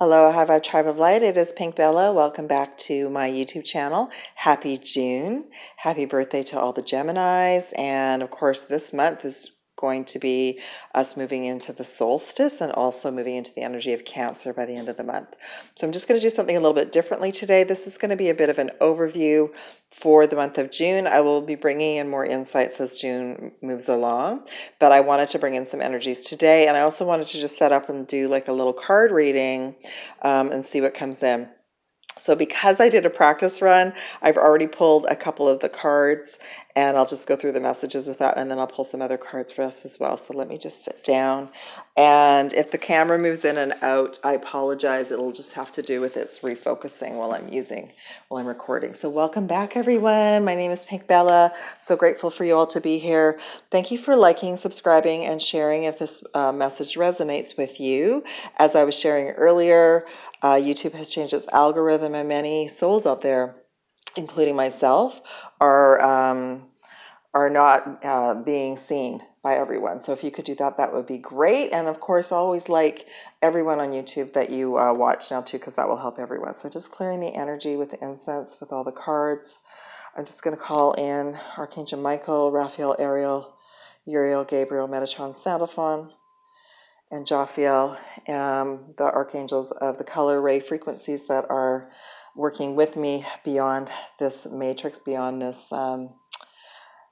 Hello, High Vibe Tribe of Light. It is PinkBella. Welcome back to my YouTube channel. Happy June. Happy birthday to all the Geminis. And of course, this month is going to be us moving into the solstice and also moving into the energy of Cancer by the end of the month. So I'm just going to do something a little bit differently today. This is going to be a bit of an overview for the month of June. I will be bringing in more insights as June moves along, but I wanted to bring in some energies today, and I also wanted to just set up and do like a little card reading and see what comes in. So because I did a practice run, I've already pulled a couple of the cards, and I'll just go through the messages with that, and then I'll pull some other cards for us as well. So let me just sit down, and if the camera moves in and out, I apologize. It'll just have to do with its refocusing while I'm recording. So welcome back, everyone. My name is PinkBella. So grateful for you all to be here. Thank you for liking, subscribing, and sharing if this message resonates with you. As I was sharing earlier, YouTube has changed its algorithm, and many souls out there, including myself, are not being seen by everyone. So if you could do that, that would be great. And of course, always like everyone on YouTube that you watch now too, because that will help everyone. So just clearing the energy with the incense, with all the cards. I'm just going to call in Archangel Michael, Raphael, Ariel, Uriel, Gabriel, Metatron, Sandalphon, and Jophiel, the archangels of the color ray frequencies that are working with me beyond this matrix, beyond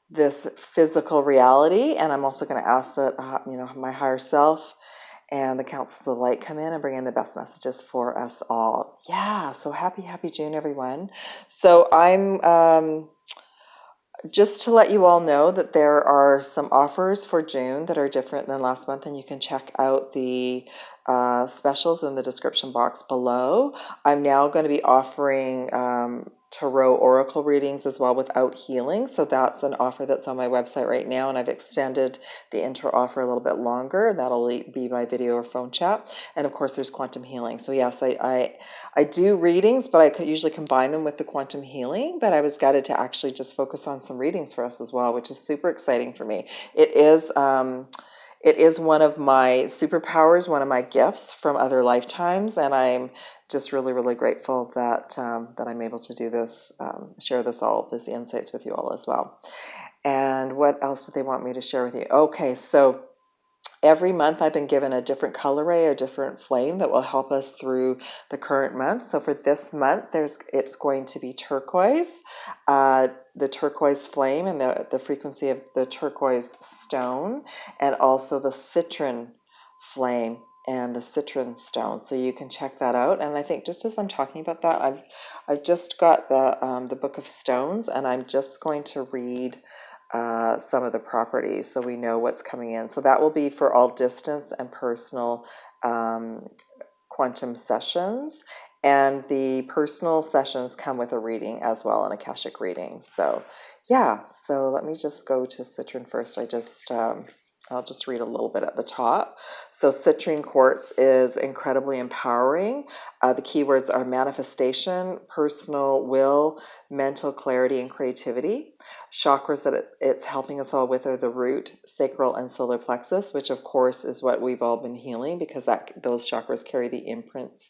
this physical reality. And I'm also going to ask that my higher self and the councils of light come in and bring in the best messages for us all. Yeah, so happy June, everyone. So I'm just to let you all know that there are some offers for June that are different than last month, and you can check out the specials in the description box below. I'm now going to be offering tarot oracle readings as well without healing. So that's an offer that's on my website right now, and I've extended the intro offer a little bit longer. That'll be by video or phone chat. And of course, there's quantum healing. So yes, I do readings, but I could usually combine them with the quantum healing. But I was guided to actually just focus on some readings for us as well, which is super exciting for me. It is one of my superpowers, one of my gifts from other lifetimes, and I'm just really grateful that I'm able to do this, share these insights with you all as well. And what else do they want me to share with you? Okay, so every month I've been given a different color ray, a different flame that will help us through the current month. So for this month, it's going to be turquoise, the turquoise flame and the frequency of the turquoise stone, and also the citrine flame and the citrine stone. So you can check that out. And I think just as I'm talking about that, I've just got the Book of Stones, and I'm just going to read some of the properties so we know what's coming in. So that will be for all distance and personal quantum sessions. And the personal sessions come with a reading as well, an AKASHIC reading. So yeah, so let me just go to citrine first. I'll just read a little bit at the top. So citrine quartz is incredibly empowering. The keywords are manifestation, personal will, mental clarity, and creativity. Chakras that it's helping us all with are the root, sacral, and solar plexus, which of course is what we've all been healing, because those chakras carry the imprints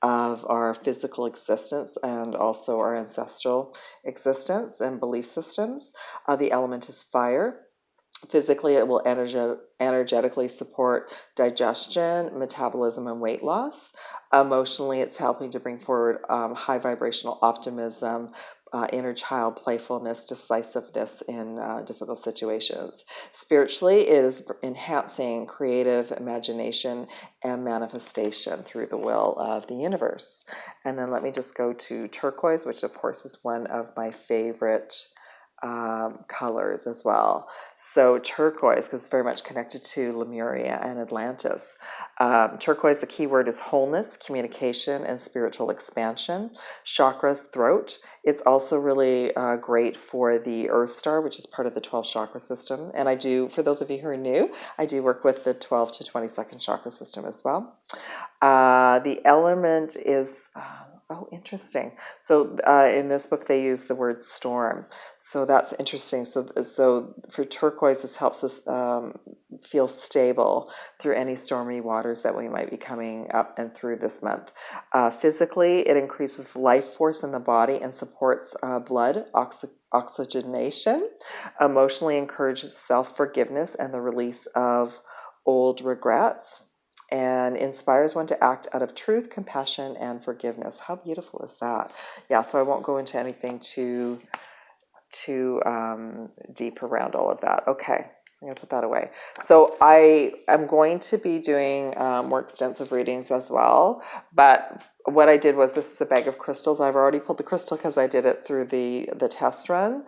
of our physical existence and also our ancestral existence and belief systems. The element is fire. Physically, it will energetically support digestion, metabolism, and weight loss. Emotionally, it's helping to bring forward high vibrational optimism, inner child playfulness, decisiveness in difficult situations. Spiritually, it is enhancing creative imagination and manifestation through the will of the universe. And then let me just go to turquoise, which of course is one of my favorite colors as well. So turquoise, because it's very much connected to Lemuria and Atlantis. Turquoise, the key word is wholeness, communication, and spiritual expansion. Chakras, throat. It's also really great for the Earth Star, which is part of the 12 chakra system. And I do, for those of you who are new, I do work with the 12 to 22nd chakra system as well. The element is, interesting. So in this book, they use the word storm. So that's interesting. So for turquoise, this helps us feel stable through any stormy waters that we might be coming up and through this month. Physically, it increases life force in the body and supports blood oxygenation. Emotionally, encourages self-forgiveness and the release of old regrets, and inspires one to act out of truth, compassion, and forgiveness. How beautiful is that? Yeah, so I won't go into anything too deep around all of that. Okay, I'm going to put that away. So I am going to be doing more extensive readings as well, but what I did was, this is a bag of crystals. I've already pulled the crystal because I did it through the test run,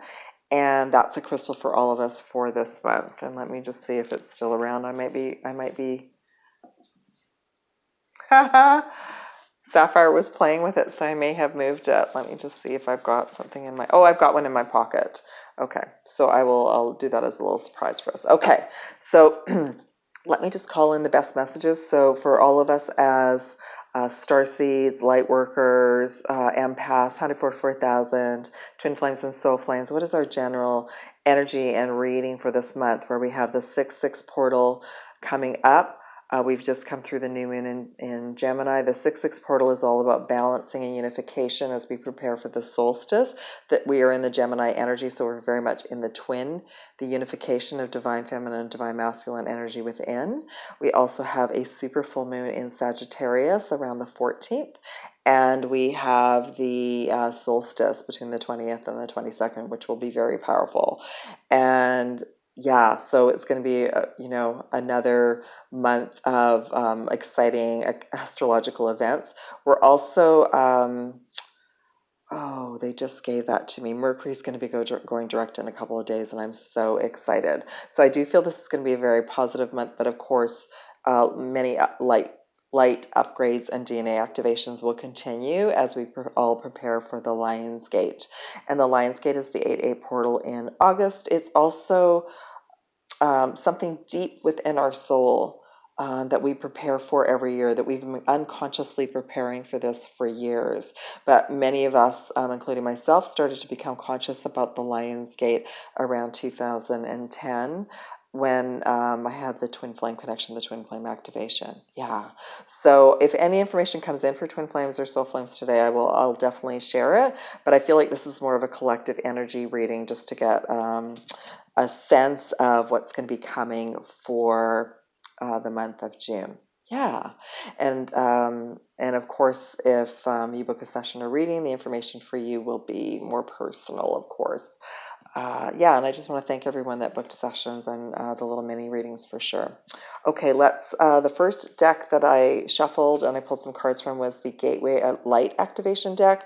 and that's a crystal for all of us for this month. And let me just see if it's still around. I might be Sapphire was playing with it, so I may have moved it. Let me just see if I've got something in my... Oh, I've got one in my pocket. Okay, so I'll do that as a little surprise for us. Okay, so let me just call in the best messages. So for all of us as Starseeds, Lightworkers, empaths, 144,000, Twin Flames and Soul Flames, what is our general energy and reading for this month, where we have the 6-6 portal coming up? We've just come through the new moon in Gemini. The 6-6 portal is all about balancing and unification as we prepare for the solstice. That we are in the Gemini energy, so we're very much in the twin, the unification of divine feminine and divine masculine energy within. We also have a super full moon in Sagittarius around the 14th. And we have the solstice between the 20th and the 22nd, which will be very powerful. And yeah, so it's going to be, another month of exciting astrological events. We're also, they just gave that to me. Mercury's going to be going direct in a couple of days, and I'm so excited. So I do feel this is going to be a very positive month, but of course, many light upgrades and DNA activations will continue as we all prepare for the Lion's Gate. And the Lion's Gate is the 8-8 portal in August. It's also something deep within our soul that we prepare for every year, that we've been unconsciously preparing for this for years. But many of us, including myself, started to become conscious about the Lion's Gate around 2010, when I had the twin flame connection, the twin flame activation. Yeah. So if any information comes in for twin flames or soul flames today, I'll definitely share it. But I feel like this is more of a collective energy reading, just to get a sense of what's going to be coming for the month of June. Yeah, and of course, if you book a session or reading, the information for you will be more personal, of course. And I just want to thank everyone that booked sessions and the little mini readings for sure. Okay, the first deck that I shuffled and I pulled some cards from was the Gateway Light Activation deck.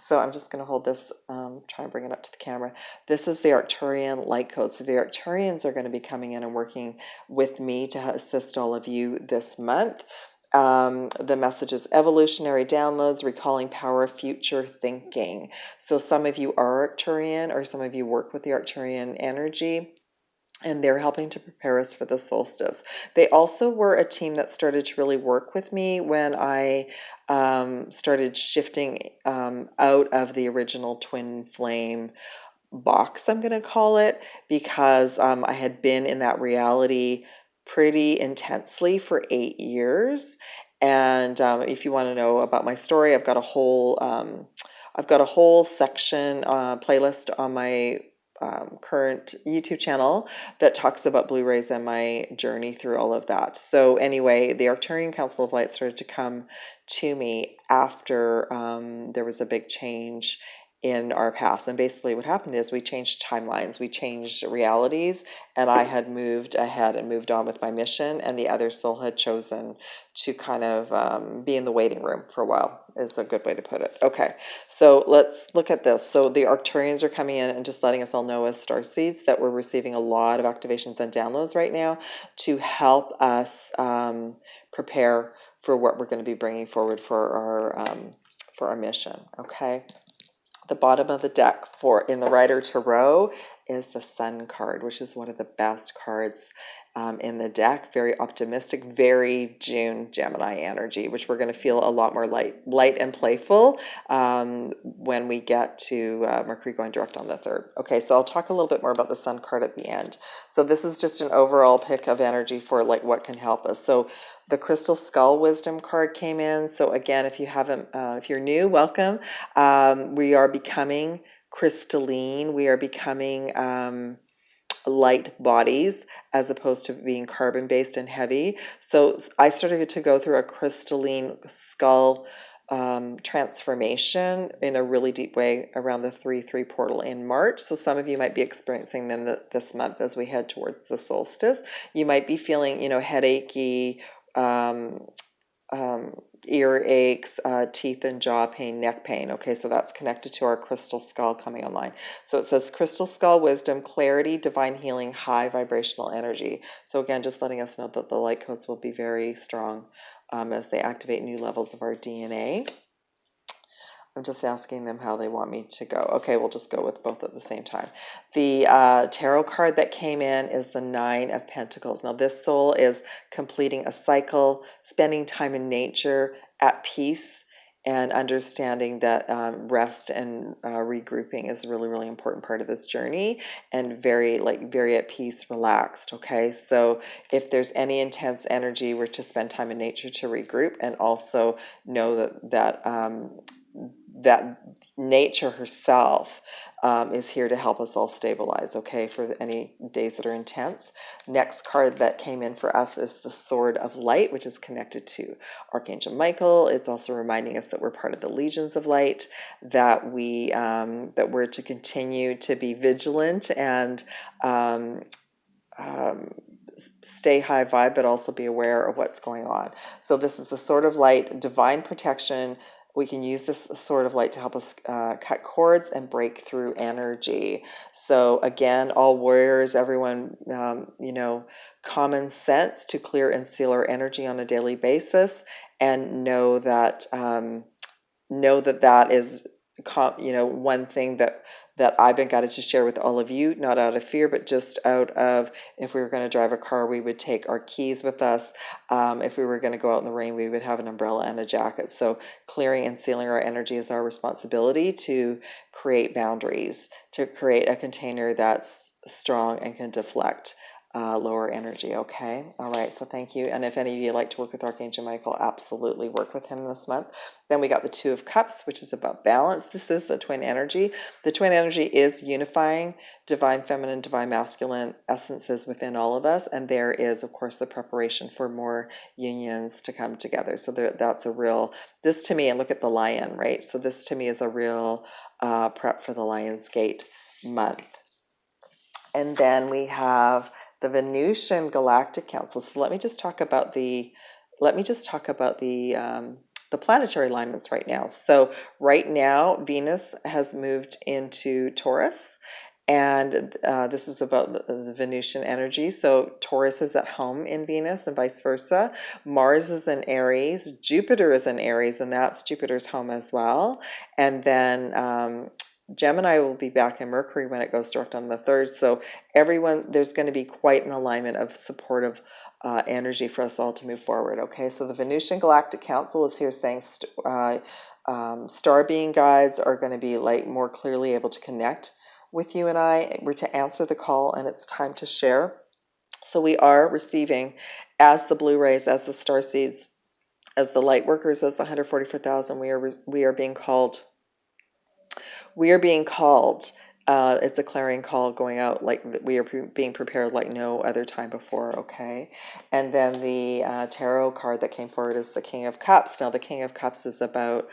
So I'm just going to hold this, try and bring it up to the camera. This is the Arcturian light code. So the Arcturians are going to be coming in and working with me to assist all of you this month. The message is evolutionary downloads, recalling power, future thinking. So some of you are Arcturian, or some of you work with the Arcturian energy, and they're helping to prepare us for the solstice. They also were a team that started to really work with me when I started shifting out of the original twin flame box, I'm going to call it, because I had been in that reality pretty intensely for 8 years. And if you want to know about my story, I've got a whole section playlist on my current YouTube channel that talks about Blu-rays and my journey through all of that. So anyway, the Arcturian Council of Light started to come to me after there was a big change in our past. And basically what happened is we changed timelines, we changed realities, and I had moved ahead and moved on with my mission, and the other soul had chosen to kind of be in the waiting room for a while, is a good way to put it. Okay, so let's look at this. So the Arcturians are coming in and just letting us all know as Starseeds that we're receiving a lot of activations and downloads right now to help us prepare for what we're going to be bringing forward for our mission. Okay. The bottom of the deck for in the Rider Tarot is the Sun card, which is one of the best cards in the deck. Very optimistic, very June Gemini energy, which we're going to feel a lot more light and playful when we get to Mercury going direct on the 3rd. Okay, so I'll talk a little bit more about the Sun card at the end. So this is just an overall pick of energy for like what can help us. So the Crystal Skull Wisdom card came in. So again, if you haven't, if you're new, welcome. We are becoming crystalline. We are becoming light bodies as opposed to being carbon-based and heavy. So I started to go through a crystalline skull transformation in a really deep way around the 3/3 portal in March. So some of you might be experiencing them this month as we head towards the solstice. You might be feeling, you know, headachy, ear aches, teeth and jaw pain, neck pain. Okay, so that's connected to our crystal skull coming online. So it says Crystal Skull Wisdom, clarity, divine healing, high vibrational energy. So again, just letting us know that the light codes will be very strong as they activate new levels of our DNA. I'm just asking them how they want me to go. Okay, we'll just go with both at the same time. The tarot card that came in is the 9 of Pentacles. Now, this soul is completing a cycle, spending time in nature, at peace, and understanding that rest and regrouping is a really, really important part of this journey, and very at peace, relaxed. Okay, so if there's any intense energy, we're to spend time in nature to regroup, and also know that nature herself is here to help us all stabilize, okay, for any days that are intense. Next card that came in for us is the Sword of Light, which is connected to Archangel Michael. It's also reminding us that we're part of the legions of light, that we're to continue to be vigilant and stay high vibe, but also be aware of what's going on. So this is the Sword of Light, divine protection. We can use this Sword of Light to help us cut cords and break through energy. So again, all warriors, everyone, you know, common sense to clear and seal our energy on a daily basis, and know that that is, you know, one thing that I've been guided to share with all of you, not out of fear, but just out of, if we were going to drive a car, we would take our keys with us. If we were going to go out in the rain, we would have an umbrella and a jacket. So clearing and sealing our energy is our responsibility to create boundaries, to create a container that's strong and can deflect lower energy. Okay, all right, so thank you. And if any of you like to work with Archangel Michael, absolutely work with him this month. Then we got the 2 of Cups, which is about balance. This is the twin energy. The twin energy is unifying divine feminine, divine masculine essences within all of us, and there is, of course, the preparation for more unions to come together. So that's a real, this to me, and look at the lion, right? So this to me is a real prep for the Lion's Gate month. And then we have the Venusian Galactic Council. So let me just talk about the planetary alignments right now. So right now, Venus has moved into Taurus, and this is about the Venusian energy. So Taurus is at home in Venus and vice versa. Mars is in Aries. Jupiter is in Aries, and that's Jupiter's home as well. And then Gemini will be back in Mercury when it goes direct on the 3rd. So everyone, there's going to be quite an alignment of supportive energy for us all to move forward. Okay, so the Venusian Galactic Council is here saying star being guides are going to be like more clearly able to connect with you and I. We're to answer the call, and it's time to share. So we are receiving, as the blue rays, as the starseeds, as the Lightworkers, as the 144,000, we are being called. We are being called. It's a clarion call going out, like we are being prepared like no other time before, okay? And then the tarot card that came forward is the King of Cups. Now, the King of Cups is about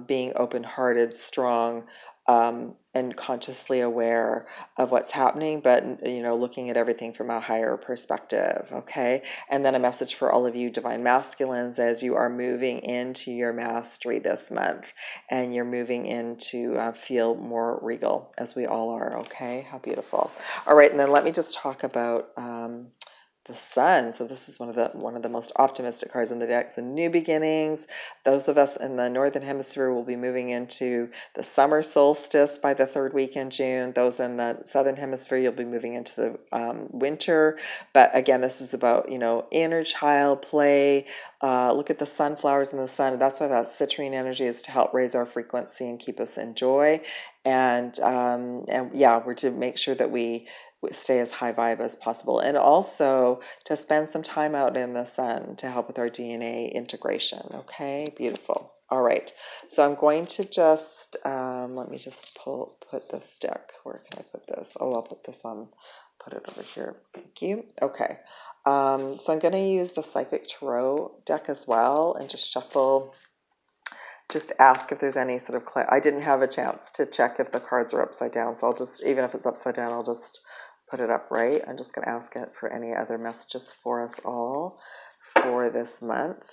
being open-hearted, strong, and consciously aware of what's happening, but, you know, looking at everything from a higher perspective, okay? And then a message for all of you divine masculines as you are moving into your mastery this month, and you're moving into feel more regal, as we all are, okay? How beautiful. All right, and then let me just talk about the sun. So this is one of the most optimistic cards in the deck. So new beginnings. Those of us in the northern hemisphere will be moving into the summer solstice by the third week in June. Those in the southern hemisphere, you'll be moving into the winter. But again, this is about, you know, inner child play. Look at the sunflowers in the sun. That's why that citrine energy is to help raise our frequency and keep us in joy. And yeah, we're to make sure that we stay as high vibe as possible, and also to spend some time out in the sun to help with our DNA integration. Okay, beautiful. All right, so I'm going to just let me just put this deck. Where can I put this? Oh, I'll put this on. Put it over here. Thank you. Okay, so I'm going to use the Psychic Tarot deck as well, and just shuffle. Just ask if there's any sort of I didn't have a chance to check if the cards are upside down, so I'll just, even if it's upside down, I'll just put it up right. I'm just going to ask it for any other messages for us all for this month.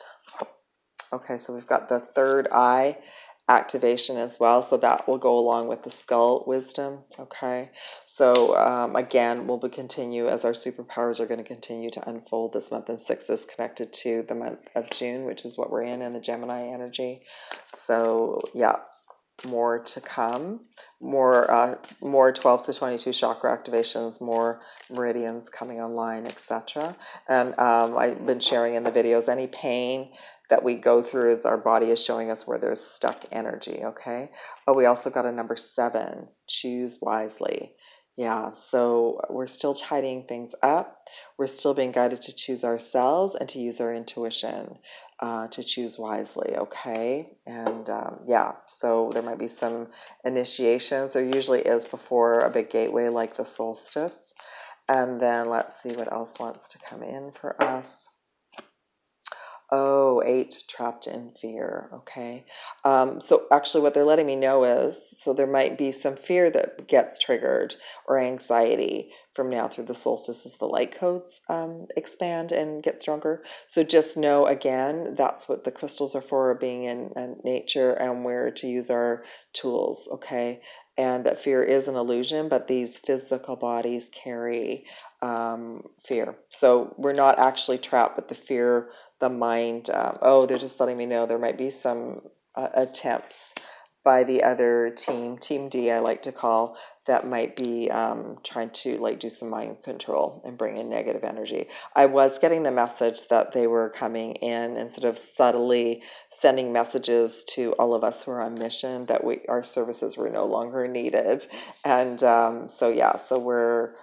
Okay, so we've got the third eye activation as well, so that will go along with the skull wisdom. Okay, so again, we'll continue as our superpowers are going to continue to unfold this month, and 6 is connected to the month of June, which is what we're in the Gemini energy. So yeah, more to come, more 12 to 22 chakra activations, more meridians coming online, etc. And I've been sharing in the videos, any pain that we go through as our body is showing us where there's stuck energy. Okay. Oh, we also got a number 7, choose wisely. Yeah, so we're still tidying things up. We're still being guided to choose ourselves and to use our intuition to choose wisely, okay? And yeah, so there might be some initiations. There usually is before a big gateway like the solstice. And then let's see what else wants to come in for us. Oh, 8, trapped in fear. Okay. So actually what they're letting me know is, so there might be some fear that gets triggered, or anxiety from now through the solstice as the light codes expand and get stronger. So just know, again, that's what the crystals are for, being in nature, and where to use our tools. Okay. And that fear is an illusion, but these physical bodies carry fear. So we're not actually trapped, but the fear, the mind, they're just letting me know there might be some attempts by the other team D, I like to call, that might be trying to like do some mind control and bring in negative energy. I was getting the message that they were coming in and sort of subtly sending messages to all of us who are on mission that our services were no longer needed. And so yeah, so we're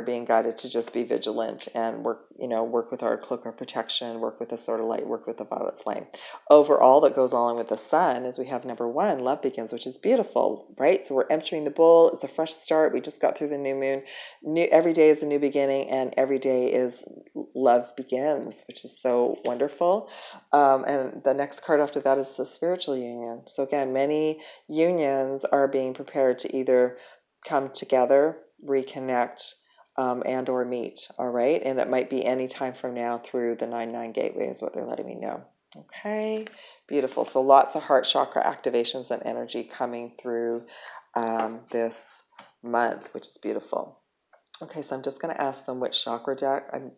being guided to just be vigilant and work with our cloak of protection, work with the sword of light, work with the violet flame. Overall, that goes along with the sun is we have number 1, love begins, which is beautiful, right? So we're entering the bull. It's a fresh start. We just got through the new moon. Every day is a new beginning, and every day is love begins, which is so wonderful. And the next card after that is the spiritual union. So again, many unions are being prepared to either come together, reconnect, and or meet, all right? And that might be any time from now through the 9/9 gateway is what they're letting me know. Okay, beautiful. So lots of heart chakra activations and energy coming through this month, which is beautiful. Okay, so I'm just going to ask them which chakra deck. I'm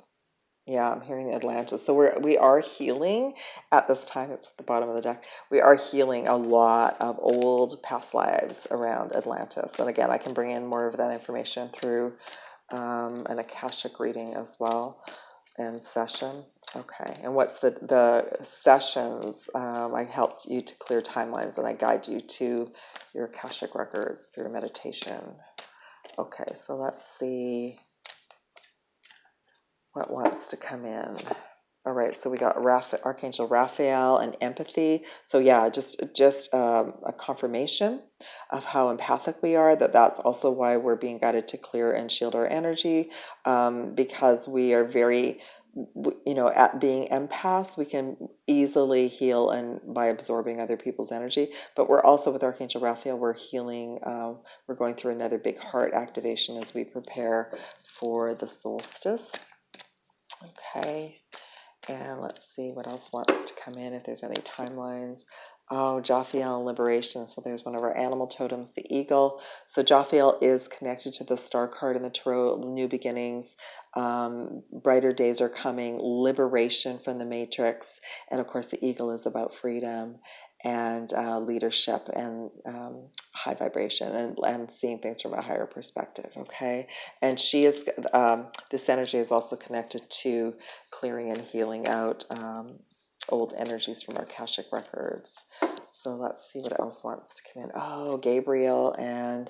hearing Atlantis. So we are healing at this time. It's at the bottom of the deck. We are healing a lot of old past lives around Atlantis. And again, I can bring in more of that information through an AKASHIC reading as well, and session. Okay, and what's the sessions? I help you to clear timelines, and I guide you to your AKASHIC records through meditation. Okay, so let's see what wants to come in. All right, so we got Archangel Raphael and empathy. So yeah, just a confirmation of how empathic we are, that's also why we're being guided to clear and shield our energy, because we are very, at being empaths, we can easily heal and by absorbing other people's energy. But we're also, with Archangel Raphael, we're healing, we're going through another big heart activation as we prepare for the solstice. Okay. And let's see what else wants to come in, if there's any timelines. Oh, Jophiel liberation. So there's one of our animal totems, the eagle. So Jophiel is connected to the star card in the tarot, new beginnings. Brighter days are coming, liberation from the matrix. And of course, the eagle is about freedom and leadership and high vibration and seeing things from a higher perspective, okay? And she is, this energy is also connected to clearing and healing out old energies from our AKASHIC records. So let's see what else wants to come in. Oh, Gabriel, and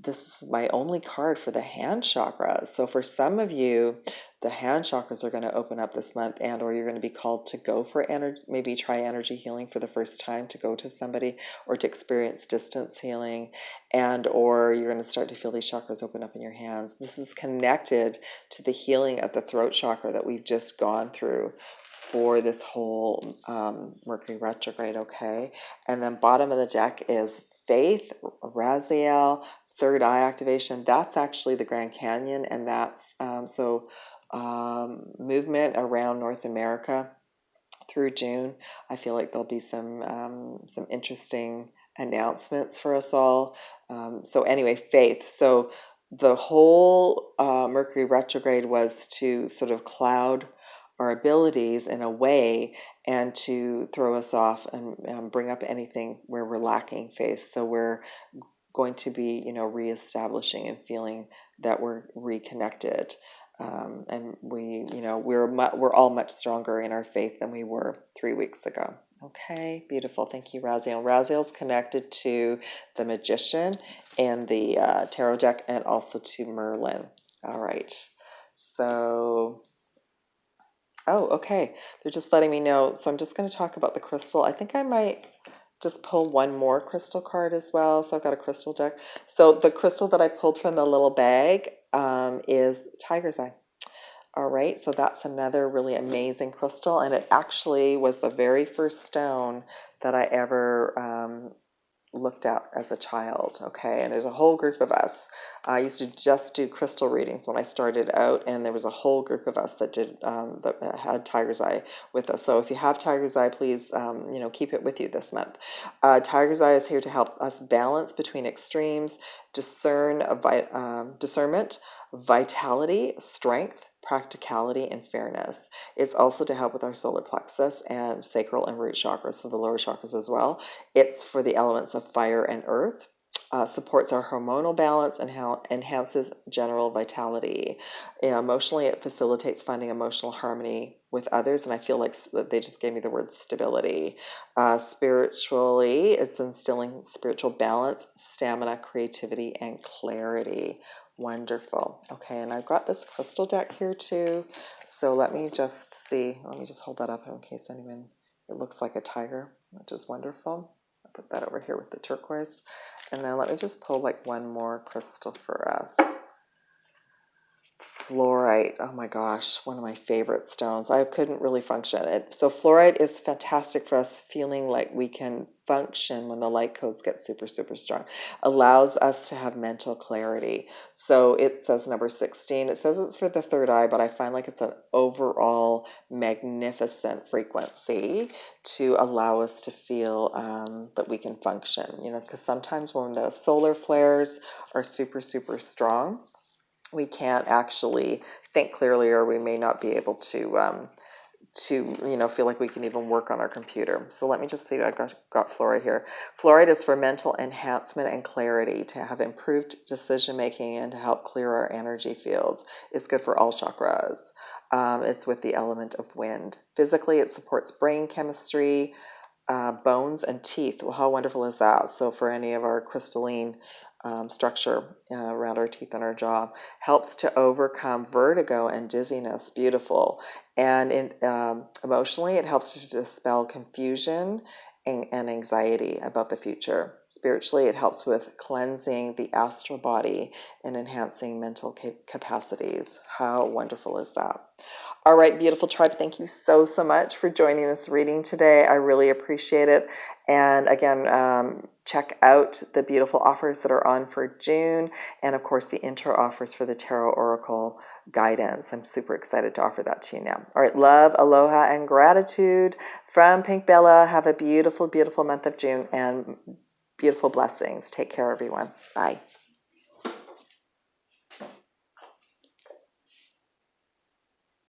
this is my only card for the hand chakras. So for some of you, the hand chakras are going to open up this month, and or you're going to be called to go for energy, maybe try energy healing for the first time, to go to somebody or to experience distance healing, and or you're going to start to feel these chakras open up in your hands. This is connected to the healing of the throat chakra that we've just gone through for this whole Mercury retrograde, okay? And then bottom of the deck is Faith, Raziel, third eye activation. That's actually the Grand Canyon, and that's movement around North America through June. I feel like there'll be some interesting announcements for us all. So anyway, Faith. So the whole Mercury retrograde was to sort of cloud our abilities in a way and to throw us off and bring up anything where we're lacking faith. So we're going to be, reestablishing and feeling that we're reconnected. And we're all much stronger in our faith than we were 3 weeks ago. Okay, beautiful. Thank you, Raziel. Raziel's connected to the Magician and the Tarot deck, and also to Merlin. All right. So, okay. They're just letting me know. So I'm just going to talk about the crystal. I think I might just pull one more crystal card as well. So I've got a crystal deck. So the crystal that I pulled from the little bag is Tiger's Eye. All right, so that's another really amazing crystal, and it actually was the very first stone that I ever looked at as a child, okay? And there's a whole group of us. I used to just do crystal readings when I started out, and there was a whole group of us that did that had Tiger's Eye with us. So if you have Tiger's Eye, please keep it with you this month. Tiger's Eye is here to help us balance between extremes, discernment, vitality, strength, practicality, and fairness. It's also to help with our solar plexus and sacral and root chakras, so the lower chakras as well. It's for the elements of fire and earth, supports our hormonal balance, and enhances general vitality. Emotionally, it facilitates finding emotional harmony with others, and I feel like they just gave me the word stability. Spiritually, it's instilling spiritual balance, stamina, creativity, and clarity. Wonderful. Okay, and I've got this crystal deck here too. So let me just see. Let me just hold that up in case anyone, it looks like a tiger, which is wonderful. I'll put that over here with the turquoise. And then let me just pull like one more crystal for us. Fluorite. Oh my gosh, one of my favorite stones. I couldn't really function. So fluorite is fantastic for us feeling like we can function when the light codes get super, super strong. Allows us to have mental clarity. So it says number 16. It says it's for the third eye, but I find like it's an overall magnificent frequency to allow us to feel that we can function. Because sometimes when the solar flares are super, super strong, we can't actually think clearly, or we may not be able to feel like we can even work on our computer. So let me just see. I've got fluorite here. Fluorite is for mental enhancement and clarity, to have improved decision making and to help clear our energy fields. It's good for all chakras. It's with the element of wind. Physically, it supports brain chemistry, bones, and teeth. Well, how wonderful is that? So for any of our crystalline structure around our teeth and our jaw, helps to overcome vertigo and dizziness. Beautiful. And emotionally, it helps to dispel confusion and anxiety about the future. Spiritually, it helps with cleansing the astral body and enhancing mental capacities. How wonderful is that? All right, beautiful tribe, thank you so, so much for joining this reading today. I really appreciate it. And again, check out the beautiful offers that are on for June, and of course the intro offers for the Tarot Oracle guidance. I'm super excited to offer that to you now. All right, love, aloha, and gratitude from Pink Bella. Have a beautiful, beautiful month of June and beautiful blessings. Take care, everyone. Bye.